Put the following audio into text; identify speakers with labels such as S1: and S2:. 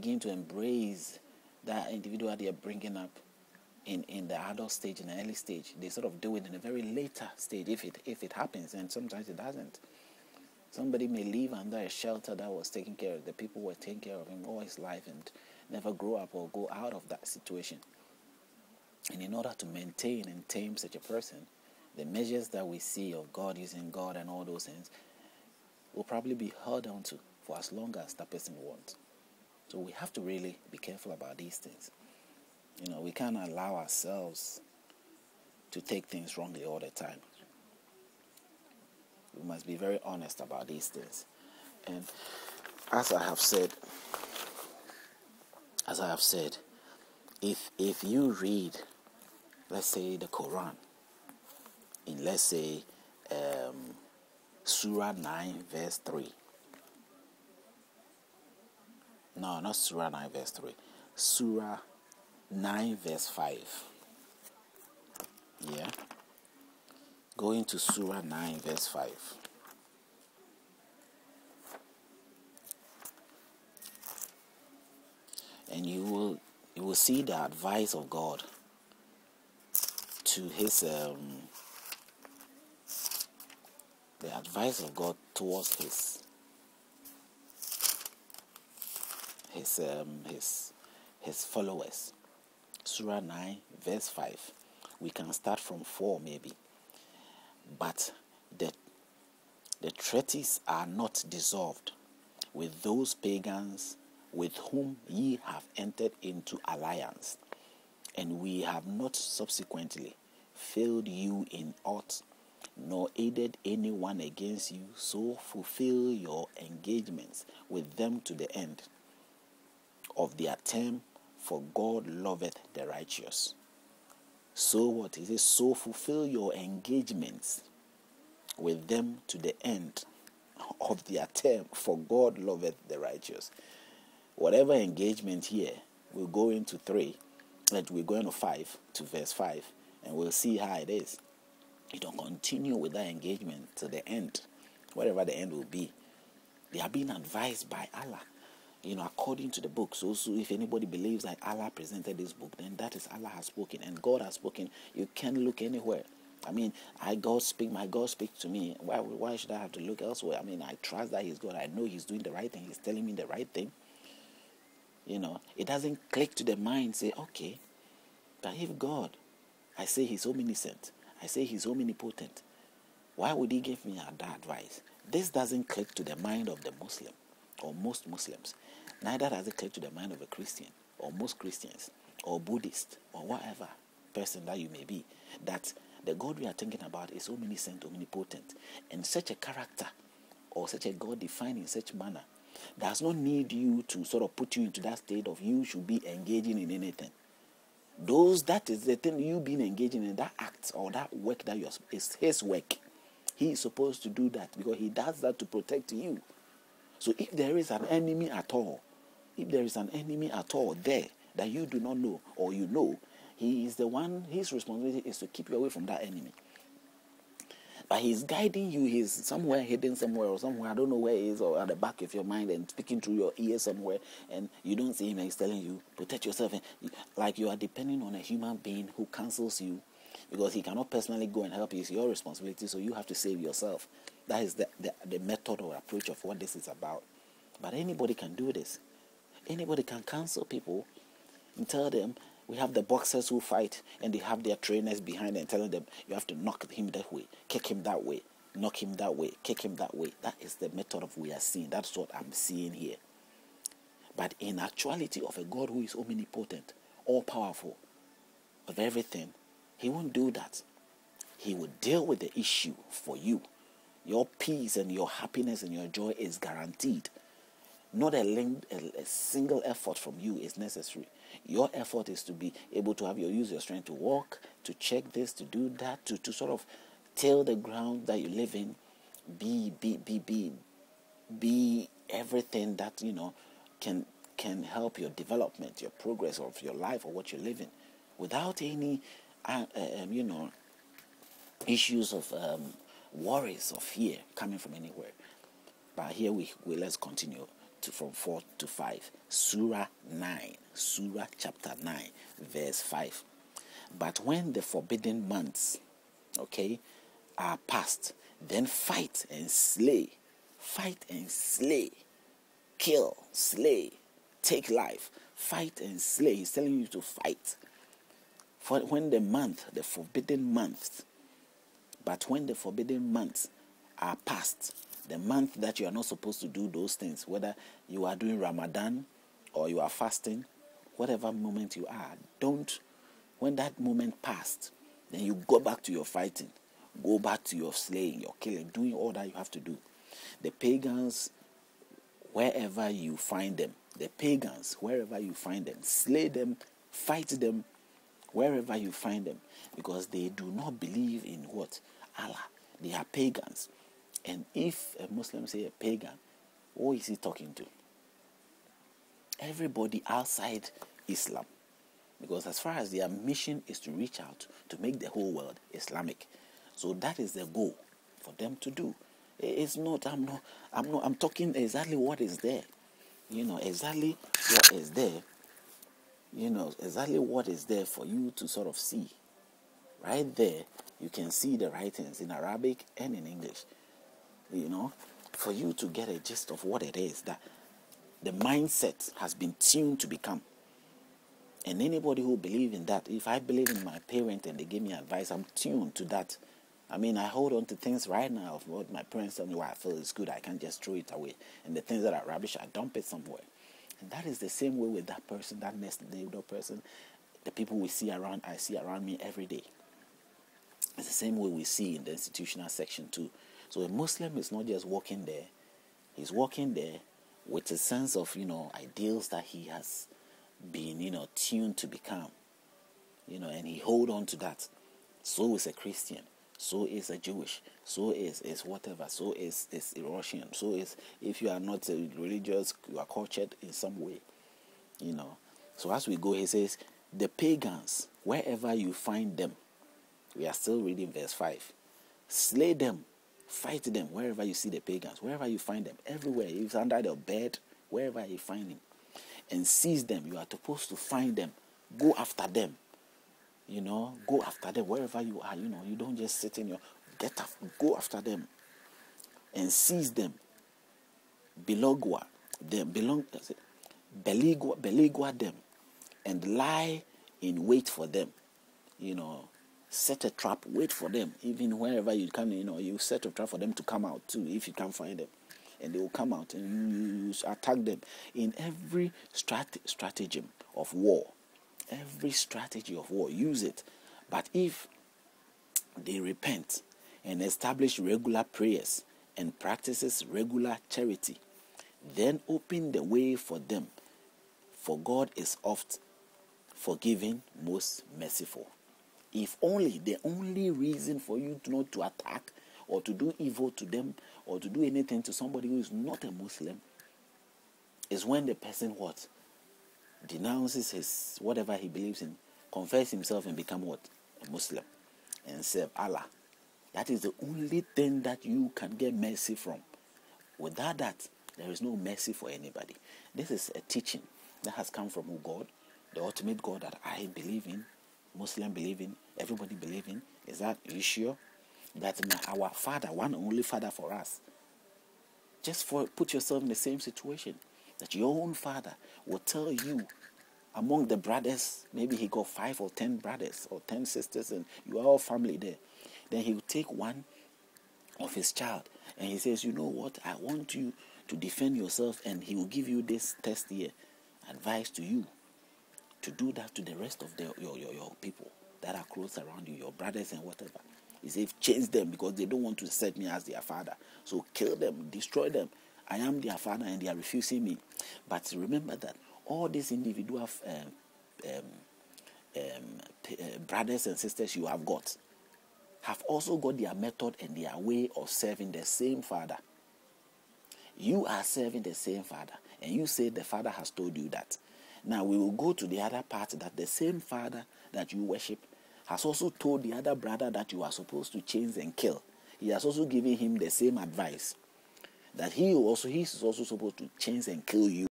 S1: begin to embrace that individual they are bringing up in the adult stage, in the early stage. They sort of do it in a very later stage if it happens, and sometimes it doesn't. Somebody may live under a shelter that was taking care of, the people were taking care of him all his life and never grow up or go out of that situation. And in order to maintain and tame such a person, the measures that we see of God using God and all those things will probably be held on to for as long as that person wants. So we have to really be careful about these things. We can't allow ourselves to take things wrongly all the time. We must be very honest about these things. And as I have said, if you read, let's say, the Quran, in, let's say, Surah 9 verse 3. No, not Surah 9 verse 3. Surah 9 verse 5. Yeah. Go into Surah 9 verse 5. And you will see the advice of God to his the advice of God towards his followers. Surah 9 verse 5. We can start from 4 maybe. But the treaties are not dissolved with those pagans with whom ye have entered into alliance, and we have not subsequently failed you in aught, nor aided anyone against you, so fulfill your engagements with them to the end of their term, for God loveth the righteous. So what is it? So fulfill your engagements with them to the end of their term, for God loveth the righteous. Whatever engagement here, we'll go into 3, and we're going to 5, to verse 5, and we'll see how it is. You don't continue with that engagement to the end, whatever the end will be. They are being advised by Allah, according to the book. So if anybody believes that Allah presented this book, then that is Allah has spoken, and God has spoken. You can't look anywhere. My God speaks to me. Why should I have to look elsewhere? I trust that He's God. I know He's doing the right thing. He's telling me the right thing. It doesn't click to the mind, say, okay, but if God, I say He's omniscient, I say He's omnipotent, why would He give me that advice? This doesn't click to the mind of the Muslim, or most Muslims. Neither does it click to the mind of a Christian, or most Christians, or Buddhist, or whatever person that you may be, that the God we are thinking about is omniscient, omnipotent, and such a character, or such a God defined in such manner, does not need you to sort of put you into that state of you should be engaging in anything. That is the thing you being engaging in, that act or that work that is His work. He is supposed to do that because He does that to protect you. So if there is an enemy at all there that you do not know, or He is the one, His responsibility is to keep you away from that enemy. But He's guiding you. He's somewhere hidden somewhere, or somewhere, I don't know where He is, or at the back of your mind, and speaking through your ears somewhere, and you don't see Him, and He's telling you, protect yourself. And like you are depending on a human being who counsels you, because He cannot personally go and help you. It's your responsibility, so you have to save yourself. That is the method or approach of what this is about. But anybody can do this. Anybody can counsel people and tell them. We have the boxers who fight, and they have their trainers behind them telling them, you have to knock him that way, kick him that way, knock him that way, kick him that way. That is the method of we are seeing. That's what I'm seeing here. But in actuality of a God who is omnipotent, all-powerful, of everything, He won't do that. He will deal with the issue for you. Your peace and your happiness and your joy is guaranteed. Not a single effort from you is necessary. Your effort is to be able to use your strength to walk, to check this, to do that, to sort of till the ground that you live in, be everything that can help your development, your progress of your life or what you're living, without any issues of worries or fear coming from anywhere. But here we let's continue from 4 to 5. Surah 9, Surah chapter 9, verse 5. But when the forbidden months, are past, then fight and slay, kill, slay, take life, fight and slay. He's telling you to fight. For when the forbidden months, but when the forbidden months are past, the month that you are not supposed to do those things, whether you are doing Ramadan or you are fasting, whatever moment you are, when that moment passed, then you go back to your fighting, go back to your slaying, your killing, doing all that you have to do. The pagans, wherever you find them, slay them, fight them, wherever you find them, because they do not believe in what? Allah. They are pagans. And if a Muslim say a pagan, who is he talking to? Everybody outside Islam. Because as far as their mission is to reach out to make the whole world Islamic, so that is the goal for them to do. It's not. I'm talking exactly what is there. Exactly what is there. Exactly what is there for you to sort of see. Right there, you can see the writings in Arabic and in English. For you to get a gist of what it is that the mindset has been tuned to become. And anybody who believes in that, if I believe in my parents and they give me advice, I'm tuned to that. I hold on to things right now of what my parents tell me, why I feel is good, I can't just throw it away. And the things that are rubbish, I dump it somewhere. And that is the same way with that person, that next neighbor person, the people I see around me every day. It's the same way we see in the institutional section too. So a Muslim is not just walking there. He's walking there with a sense of, ideals that he has been, tuned to become. And he hold on to that. So is a Christian. So is a Jewish. So is whatever. So is a Russian. So is, if you are not religious, you are cultured in some way. So as we go, he says, the pagans, wherever you find them, we are still reading verse 5. Slay them, fight them, wherever you see the pagans, wherever you find them, everywhere. If it's under the bed, wherever you find them, and seize them. You are supposed to find them, go after them. Go after them wherever you are. You don't just sit in go after them, and seize them. Beligua them, and lie in wait for them. Set a trap, wait for them. Even wherever you can, you set a trap for them to come out too, if you can't find them. And they will come out and you attack them in every stratagem of war. Every strategy of war, use it. But if they repent and establish regular prayers and practices regular charity, then open the way for them. For God is oft forgiving, most merciful. If only, the only reason for you not to attack or to do evil to them or to do anything to somebody who is not a Muslim is when the person what? Denounces his whatever he believes in, confess himself and become what? A Muslim, and serve Allah. That is the only thing that you can get mercy from. Without that, there is no mercy for anybody. This is a teaching that has come from God, the ultimate God that I believe in, Muslim believe in, everybody believe in. Is that, are you sure? That our Father, one only Father for us. Put yourself in the same situation. That your own father will tell you, among the brothers, maybe he got 5 or 10 brothers or 10 sisters, and you are all family there. Then he will take one of his child, and he says, you know what, I want you to defend yourself, and he will give you this test here, advice to you, to do that to the rest of your people that are close around you, your brothers and whatever. He says, change them because they don't want to accept me as their father. So kill them, destroy them. I am their father and they are refusing me. But remember that all these individual brothers and sisters you have got have also got their method and their way of serving the same father. You are serving the same father, and you say the father has told you that. Now we will go to the other part, that the same father that you worship has also told the other brother that you are supposed to change and kill. He has also given him the same advice. that he's also supposed to change and kill you.